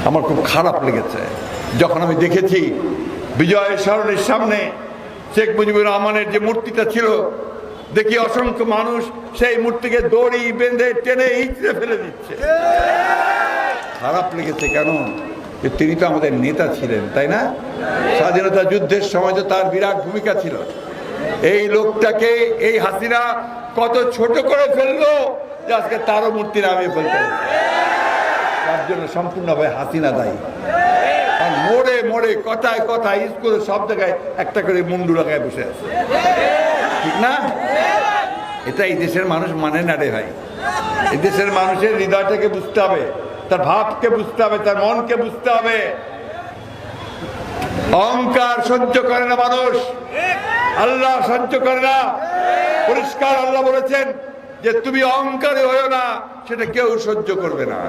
আমার খুব খারাপ লেগেছে যখন আমি দেখেছি বিজয় সরণির সামনে শেখ মুজিবুর রহমানের যে মূর্তিটা ছিল, দেখি অসংখ্য মানুষ সেই মূর্তিকে দড়ি বেঁধে টেনে ইঁচড়ে ফেলে দিচ্ছে। খারাপ লেগেছে কেন? যে তিনি তো আমাদের নেতা ছিলেন, তাই না? স্বাধীনতা যুদ্ধের সময় তো তার বিরাট ভূমিকা ছিল। এই লোকটাকে এই হাসিনা কত ছোট করে ফেললো যে আজকে তারও মূর্তি নামিয়ে ফেলতে, তার জন্য সম্পূর্ণভাবে হাসিনা দায়ী। আর মোড়ে মোড়ে কথায় কথায় স্কুলে সব জায়গায় একটা করে মুন্ডু লাগায় বসে আছে, ঠিক না? এটা এই দেশের মানুষ মানে না রে ভাই। এই দেশের মানুষের হৃদয়টাকে বুঝতে হবে, তার ভাবকে বুঝতে হবে, তার মনকে বুঝতে হবে। অহংকার সহ্য করে না মানুষ, আল্লাহ সহ্য করে না। পরিষ্কার আল্লাহ বলেছেন যে তুমি অহংকারী হয়েও না, সেটা কেউ সহ্য করবে না।